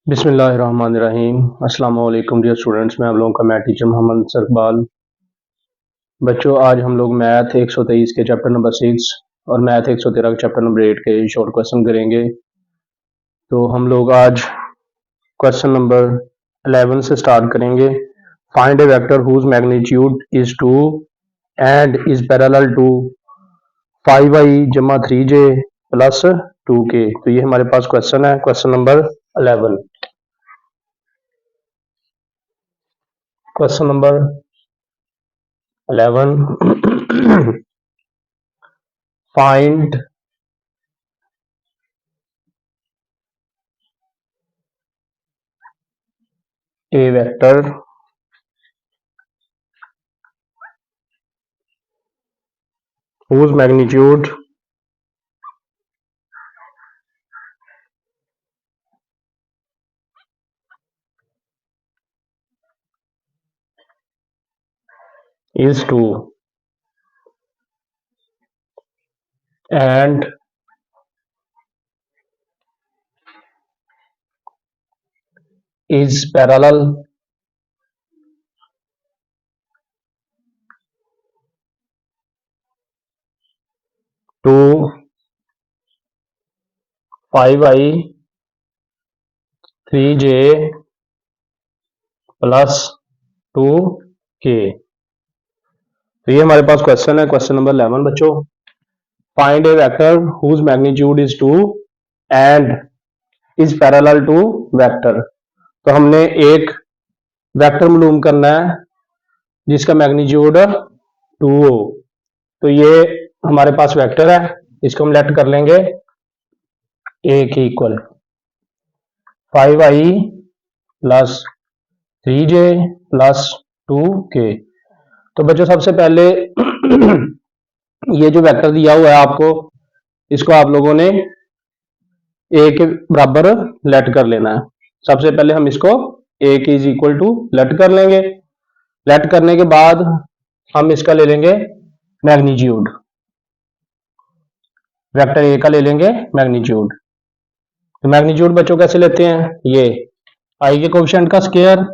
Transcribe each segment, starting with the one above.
बिस्मिल्लाहिर्रहमानिर्रहीम। अस्सलाम वालेकुम डियर स्टूडेंट्स, मैं आप लोगों का मैथ टीचर मोहम्मद सरबाल। बच्चों, आज हम लोग मैथ 123 के चैप्टर नंबर 6 और मैथ 113 के चैप्टर नंबर 8 के शॉर्ट क्वेश्चन करेंगे। तो हम लोग आज क्वेश्चन नंबर 11 से स्टार्ट करेंगे। Find a vector whose magnitude is 2 and is parallel to 5i जमा 3j प्लस 2k। तो ये हमारे पास क्वेश्चन है, question number 11। Question number 11. Find a vector whose magnitude is 2 and is parallel to 5i 3j plus 2k। तो ये हमारे पास क्वेश्चन है, क्वेश्चन नंबर 11। बच्चों, find a vector whose magnitude is 2 and is parallel to vector. तो हमने एक vector मालूम करना है जिसका मैग्नीट्यूड 2 हो। तो ये हमारे पास वेक्टर है, इसको हम लेट कर लेंगे ए के equal 5i plus 3j plus 2k। तो बच्चों, सबसे पहले ये जो वेक्टर दिया हुआ है आपको, इसको आप लोगों ने ए के बराबर लेट कर लेना है। सबसे पहले हम इसको ए के इज इक्वल टू लेट कर लेंगे। लेट करने के बाद हम इसका ले लेंगे मैग्नीट्यूड, वेक्टर ए का ले लेंगे मैग्नीट्यूड। तो मैग्नीट्यूड बच्चों कैसे लेते हैं? ये आई के कोएफिशिएंट का स्क्वायर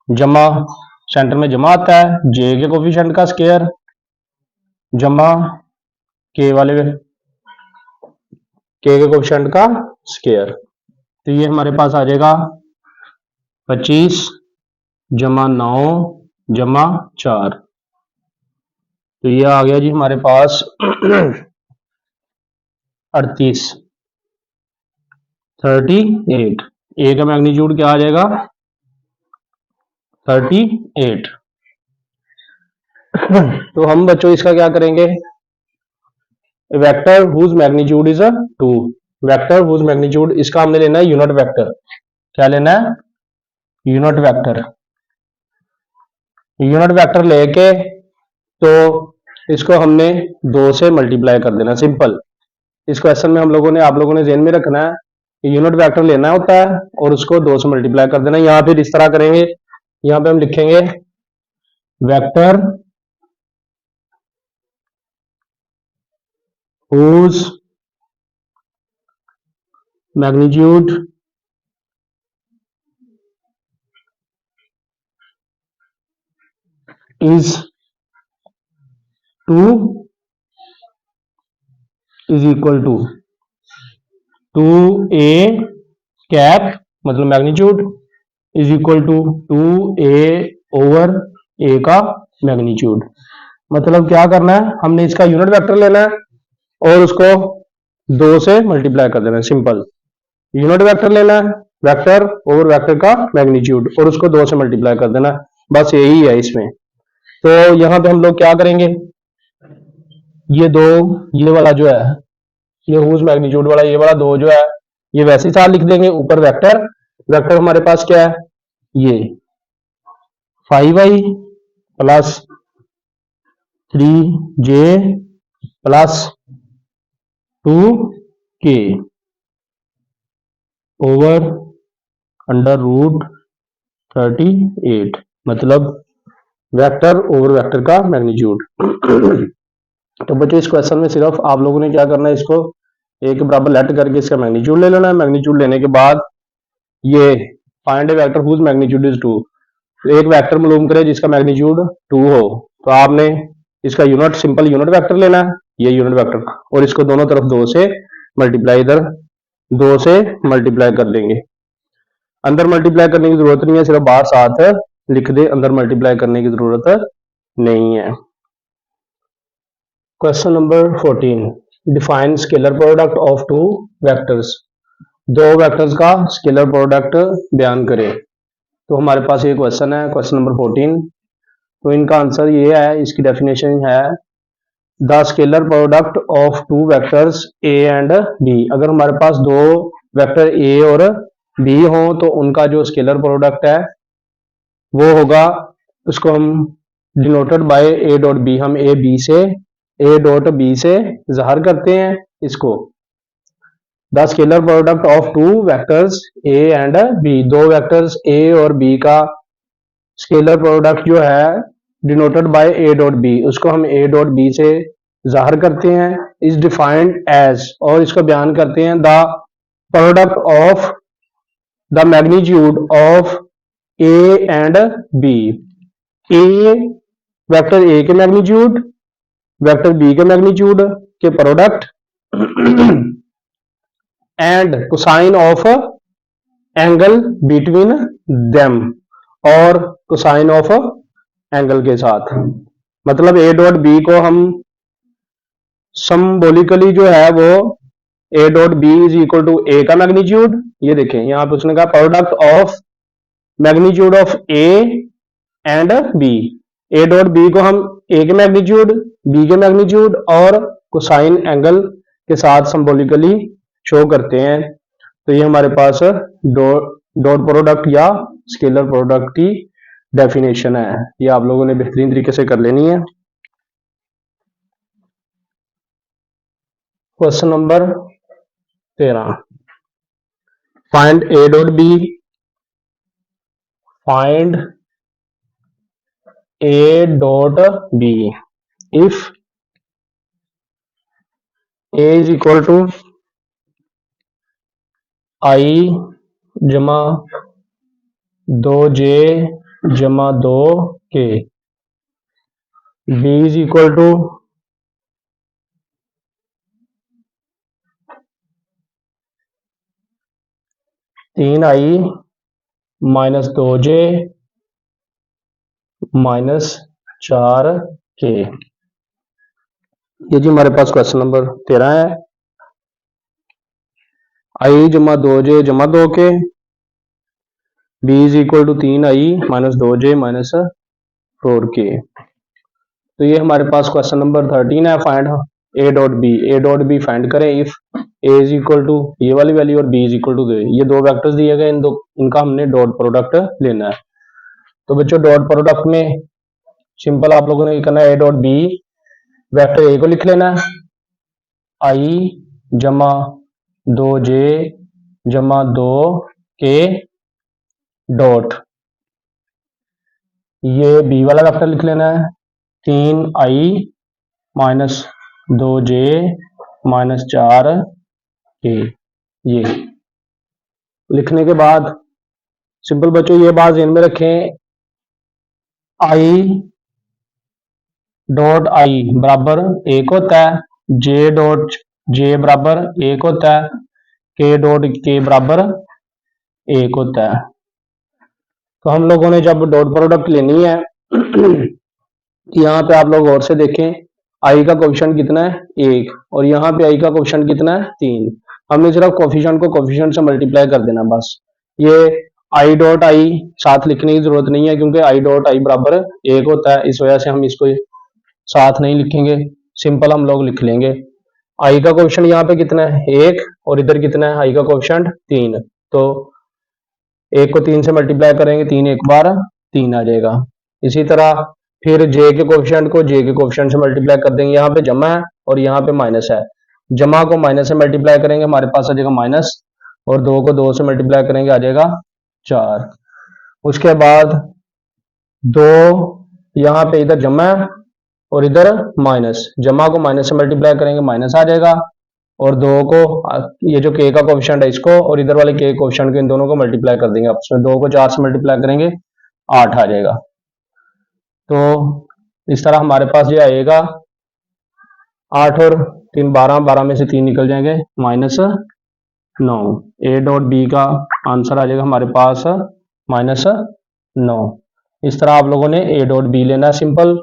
जमा, सेंटर में जमा आता है, जे के कोएफिशिएंट का स्क्वायर जमा के के कोएफिशिएंट का स्क्वायर। तो ये हमारे पास आ जाएगा 25 जमा 9 जमा 4। तो ये आ गया जी हमारे पास 38 38। ए का मैग्नीट्यूड क्या आ जाएगा? 38। तो हम बच्चों इसका क्या करेंगे? Vector whose magnitude is 2, vector whose magnitude, इसका हमने लेना है यूनिट वेक्टर। क्या लेना है? Unit vector. यूनिट वेक्टर लेके तो इसको हमने 2 से मल्टीप्लाई कर देना, सिंपल। इस क्वेश्चन में हम लोगों ने, आप लोगों ने ध्यान में रखना है कि यूनिट वेक्टर लेना होता है और उसको 2 से मल्टीप्लाई कर देना। यहां फिर इस तरह करेंगे, यहां पे हम लिखेंगे vector whose magnitude is 2 is equal to 2a cap, मतलब magnitude is equal to 2a over a का मैग्नीट्यूड। मतलब क्या करना है? हमने इसका यूनिट वेक्टर लेना है और उसको 2 से मल्टीप्लाई कर देना है, सिंपल। यूनिट वेक्टर लेना है, वेक्टर ओवर वेक्टर का मैग्नीट्यूड, और उसको 2 से मल्टीप्लाई कर देना, बस यही है इसमें। तो यहां पे हम लोग क्या करेंगे? ये 2, ये वाला जो है, ये हुज मैग्नीट्यूड वाला, ये वाला 2 जो है, ये वैसे ही साथ लिख देंगे। ऊपर वेक्टर, वेक्टर हमारे पास क्या है? ये 5i plus 3j plus 2k over under root 38, मतलब वेक्टर ओवर वेक्टर का मैग्नीट्यूड। तो बच्चों, इस क्वेश्चन में सिर्फ आप लोगों ने क्या करना है, इसको ए के बराबर लेट करके इसका मैग्नीट्यूड ले लेना है। मैग्नीट्यूड लेने के बाद ये find a vector whose magnitude is 2, एक वेक्टर मालूम करे जिसका मैग्नीट्यूड 2 हो, तो आपने इसका यूनिट सिंपल यूनिट वेक्टर लेना है, ये यूनिट वेक्टर, और इसको दोनों तरफ 2 से मल्टीप्लाई, इधर 2 से मल्टीप्लाई कर देंगे। अंदर मल्टीप्लाई करने की जरूरत नहीं है, सिर्फ बाहर साथ लिख दे, अंदर मल्टीप्लाई करने की जरूरत नहीं है। Question number 14, define scalar product of two vectors, दो वेक्टर्स का स्केलर प्रोडक्ट बयान करें। तो हमारे पास ये क्वेश्चन है, क्वेश्चन नंबर 14। तो इनका आंसर ये है, इसकी डेफिनेशन है the scalar product of two vectors A and B. अगर हमारे पास दो वेक्टर ए और बी हो तो उनका जो स्केलर प्रोडक्ट है वो होगा, उसको हम denoted by A dot B, हम ए डॉट बी से ज़ाहिर करते हैं इसको। The scalar product of two vectors A and B, दो वेक्टर्स ए और बी का स्केलर प्रोडक्ट जो है denoted by A dot B, उसको हम ए डॉट बी से जाहिर करते हैं, इज डिफाइंड एज, और इसको बयान करते हैं the product of the magnitude of A and B. A vector A के मैग्नीट्यूड, वेक्टर बी के मैग्नीट्यूड के product and cosine of angle between them, और कोसाइन ऑफ एंगल के साथ। मतलब ए डॉट बी को हम सिंबॉलिकली जो है वो A dot B is equal to A का मैग्नीट्यूड, ये देखें यहां पे उसने कहा product of magnitude of A and B, A dot B को हम ए के मैग्नीट्यूड, बी के मैग्नीट्यूड और कोसाइन एंगल के साथ सिंबॉलिकली शो करते हैं। तो ये हमारे पास डॉट प्रोडक्ट या स्केलर प्रोडक्ट की डेफिनेशन है, ये आप लोगों ने बेहतरीन तरीके से कर लेनी है। Question number 13, find A dot B, find A dot B if A is equal to I जमा 2j जमा 2k, B is equal to तीन आई माइनस 2j माइनस 4k। ये जी हमारे पास क्वेश्चन नंबर 13 है, आई जमा 2j जमा 2k, B is equal to 3i minus 2j minus 4k। तो ये हमारे पास क्वेश्चन नंबर 13 है, find A dot B, A dot B find करें if A is equal to ये वाली वैल्यू और बी इज इक्वल टू ये दो वेक्टर्स दिए गए, इनका हमने डॉट प्रोडक्ट लेना है। तो बच्चों डॉट प्रोडक्ट में सिंपल आप लोगों ने करना है, A dot B vector A को लिख लेना है आई जमा 2j जमा 2k डॉट, ये बी वाला वेक्टर लिख लेना है 3i minus 2j minus 4k। ये लिखने के बाद सिंपल बच्चों ये बात ध्यान में रखें, आई डॉट आई बराबर एक होता है, जे डॉट जे बराबर एक होता है, के डॉट के बराबर एक होता है। तो हम लोगों ने जब डॉट प्रोडक्ट लेनी है यहाँ पे आप लोग और से देखें, आई का कोफिशिएंट कितना है 1, और यहाँ पे आई का कोफिशिएंट कितना है 3। हमने सिर्फ कोफिशिएंट को कोफिशिएंट से मल्टीप्लाई कर देना बस। ये आई डॉट आई साथ लिखने की जरूरत नहीं है क्योंकि आई डॉट आई बराबर 1 होता है, इस वजह से हम इसको साथ नहीं लिखेंगे, सिंपल हम लोग लिख लेंगे। आई का कोफिशिएंट यहाँ पे कितना है 1, और इधर कितना है आई का कोफिशिएंट 3, तो 1 को 3 से मल्टीप्लाई करेंगे, 3 एक बार 3 आ जाएगा। इसी तरह फिर जे के कोफिशिएंट को जे के कोफिशिएंट से मल्टीप्लाई कर देंगे, यहाँ पे जमा है और यहाँ पे माइनस है, जमा को माइनस से मल्टीप्लाई करेंगे हमारे पास आ जाएगा माइनस, और 2 को 2 से मल्टीप्लाई करेंगे आ जाएगा 4। उसके बाद 2 यहाँ पे इधर जमा है और इधर माइनस, जमा को माइनस से मल्टीप्लाई करेंगे माइनस आ जाएगा, और 2 को ये जो k का कोफिशिएंट है इसको और इधर वाले k कोफिशिएंट को इन दोनों को मल्टीप्लाई कर देंगे आपस में। 2 को 4 से मल्टीप्लाई करेंगे 8 आ जाएगा। तो इस तरह हमारे पास ये आएगा 8 और 3 12, 12 में से 3 निकल जाएंगे -9। ए डॉट बी का आंसर आ जाएगा हमारे पास -9। इस तरह आप लोगों ने ए डॉट बी लेना है। सिंपल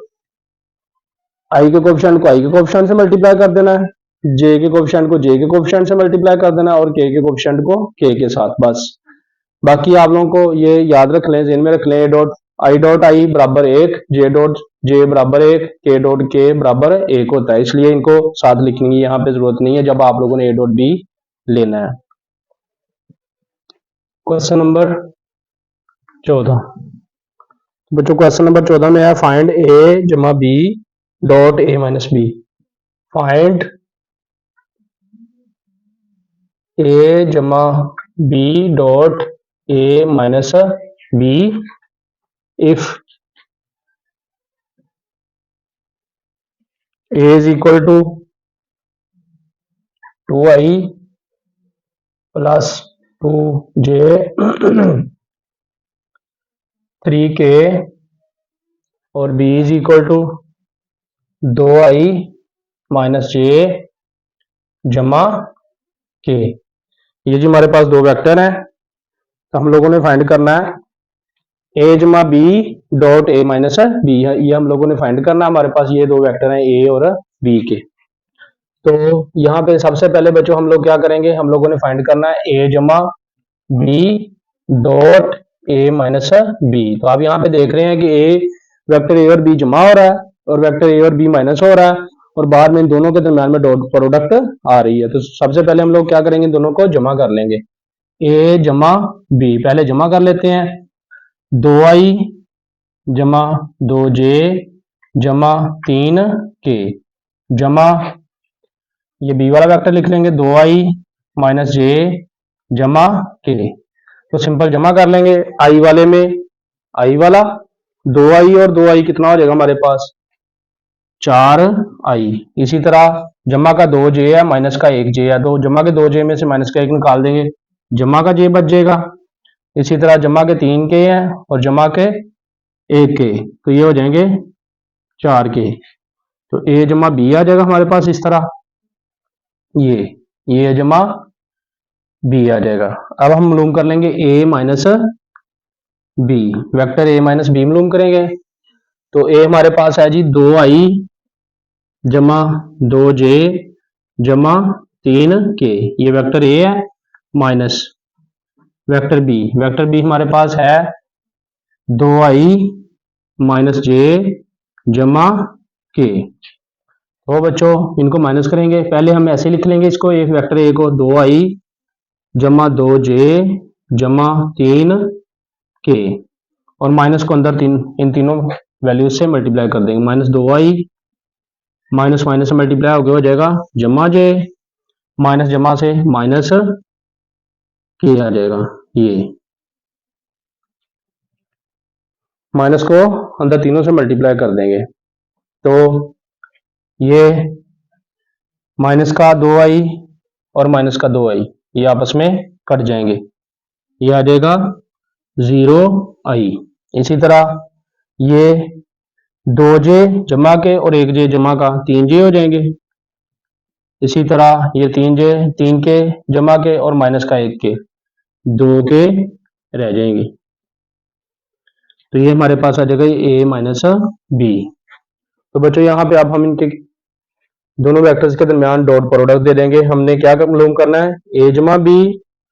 आई के कोफिशिएंट को आई के कोफिशिएंट से मल्टीप्लाई कर देना है, जे के कोफिशिएंट को जे के कोफिशिएंट से मल्टीप्लाई कर देना है और के कोफिशिएंट को के के साथ। बस बाकी आप लोगों को ये याद रख लें, जिनमें रख लें आई डॉट आई बराबर 1, जे डॉट जे बराबर 1, के डॉट के बराबर 1 होता है, इसलिए इनको साथ लिखने की यहाँ पे जरूरत नहीं है जब आप लोगों ने ए डॉट बी लेना है। क्वेश्चन नंबर 14 बच्चों, क्वेश्चन नंबर 14 में है फाइंड ए जमा B dot A minus b. Find a जमा B dot A minus b if A is equal to 2i plus 2j 3k और b is equal to 2i minus j जमा k. ये जो हमारे पास दो vector हैं तो हम लोगों ने फाइंड करना है ए जमा बी डॉट ए माइनस बी, ये हम लोगों ने फाइंड करना है। हमारे पास ये दो वेक्टर हैं ए और बी के। तो यहाँ पे सबसे पहले बच्चों हम लोग क्या करेंगे, हम लोगों ने फाइंड करना है ए जमा बी डॉट ए माइनस बी। तो आप यहाँ पे देख रहे हैं कि ए वेक्टर ए और बी जमा हो रहा है और वेक्टर ए और बी माइनस हो रहा है और बाद में इन दोनों के दरम्यान में डॉट प्रोडक्ट आ रही है। तो सबसे पहले हम लोग क्या करेंगे, इन दोनों को जमा कर लेंगे। ए जमा बी पहले जमा कर लेते हैं। 2i जमा 2j जमा 3k जमा ये बी वाला वेक्टर लिख लेंगे 2i माइनस जे जमा के। तो सिंपल जमा कर लेंगे आई वाले में आई वाला 2i और 2i कितना हो जाएगा हमारे पास 4i। इसी तरह जमा का 2j है माइनस का 1j है, तो जमा के 2j में से माइनस का 1 निकाल देंगे, जमा का j बच जाएगा। इसी तरह जमा के 3k है और जमा के 1k, तो ये हो जाएंगे 4k। तो a जमा b आ जाएगा हमारे पास इस तरह, ये जमा बी आ जाएगा। अब हम मालूम कर लेंगे a minus B, vector a minus B मालूम करेंगे। तो a हमारे पास है जी 2i जमा 2j जमा 3k, ये वेक्टर a है माइनस वेक्टर बी हमारे पास है 2i माइनस जे जमा के। तो बच्चों इनको माइनस करेंगे, पहले हम ऐसे लिख लेंगे इसको, एक वेक्टर ए को 2i जमा 2j जमा 3k और माइनस को अंदर इन तीनों वैल्यूज से मल्टीप्लाई कर देंगे। माइनस 2i माइनस माइनस से मल्टीप्लाई हो गया हो जाएगा जमा j, माइनस जमा से माइनस के आ जाएगा, ये माइनस को अंदर तीनों से मल्टीप्लाई कर देंगे। तो ये माइनस का 2i और माइनस का 2i ये आपस में कट जाएंगे, ये आ जाएगा 0i। इसी तरह ये 2j जमा के और 1j जमा का 3j हो जाएंगे। इसी तरह ये 3k जमा के और माइनस का 1k 2k रह जाएंगे। तो ये हमारे पास आ जाएगा a माइनस बी। तो बच्चों यहाँ पे अब हम इनके दोनों वेक्टर्स के दरमियान डॉट प्रोडक्ट दे देंगे। हमने क्या मालूम करना है, a जमा बी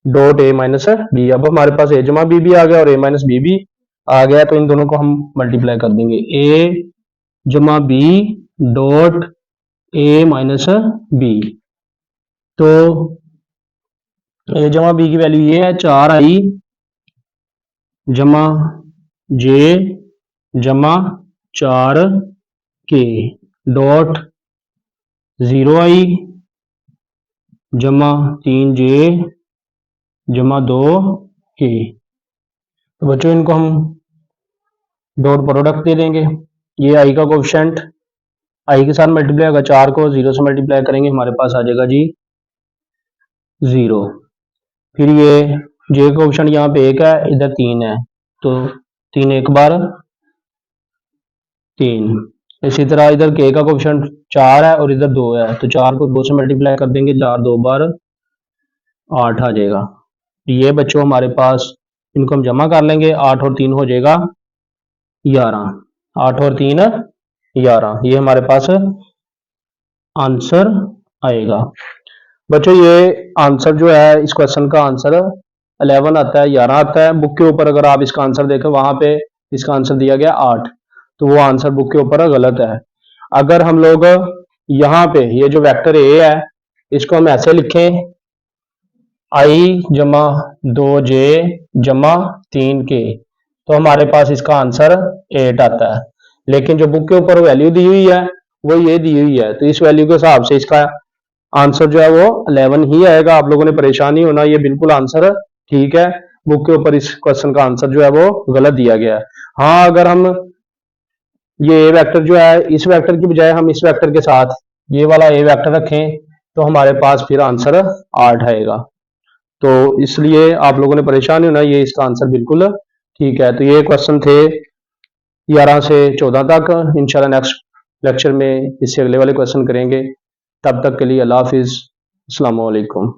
डॉट ए माइनस बी। अब हमारे पास a जमा बी भी आ गया और a माइनस बी भी आ गया, तो इन दोनों को हम मल्टीप्लाई कर देंगे। a जमा बी डॉट ए माइनस बी, तो a जमा बी की वैल्यू ये है 4i जमा जे जमा 4k डॉट 0i जमा 3j जमा 2k। तो बच्चों इनको हम डॉट प्रोडक्ट दे देंगे। ये आई का कोफिशिएंट आई के साथ मल्टीप्लाई होगा, 4 को 0 से मल्टीप्लाई करेंगे हमारे पास आ जाएगा जी 0। फिर ये जे का ऑप्शन यहाँ पे 1 है, इधर 3 है, तो 3 एक बार 3। इसी तरह इधर के का ऑप्शन 4 है और इधर 2 है, तो 4 को 2 से मल्टीप्लाई कर देंगे, 4 2 बार 8 आ जाएगा। ये बच्चों हमारे पास, इनको हम जमा कर लेंगे, 8 और 3 हो जाएगा 11, 8 और 3 11, ये हमारे पास आंसर आएगा। बच्चों ये आंसर जो है, इस क्वेश्चन का आंसर 11 आता है, 11 आता है। बुक के ऊपर अगर आप इसका आंसर देखें, वहां पे इसका आंसर दिया गया 8, तो वो आंसर बुक के ऊपर गलत है। अगर हम लोग यहाँ पे ये जो वेक्टर ए है, इसको हम ऐसे लिखें, आई जमा 2 जे जमा 3 के, तो हमारे पास इसका आंसर 8 आता है। लेकिन जो बुक के ऊपर वैल्यू दी हुई है वो ये दी हुई है, तो इस वैल्यू के हिसाब से इसका आंसर जो है वो 11 ही आएगा। आप लोगों ने परेशान नहीं होना, ये बिल्कुल आंसर ठीक है। बुक के ऊपर इस क्वेश्चन का आंसर जो है वो गलत दिया गया है। हाँ, अगर हम ये ए वेक्टर जो है, इस वेक्टर की बजाय हम इस वेक्टर के साथ ये वाला ए वेक्टर रखें, तो हमारे पास फिर आंसर 8 आएगा। तो इसलिए आप लोगों ने परेशान नहीं होना, ये इसका आंसर बिल्कुल ठीक है। तो ये क्वेश्चन थे 11 से 14 तक। इंशाल्लाह नेक्स्ट लेक्चर में इससे अगले वाले क्वेश्चन करेंगे। तब तक के लिए अल्लाह हाफिज, अस्सलाम वालेकुम।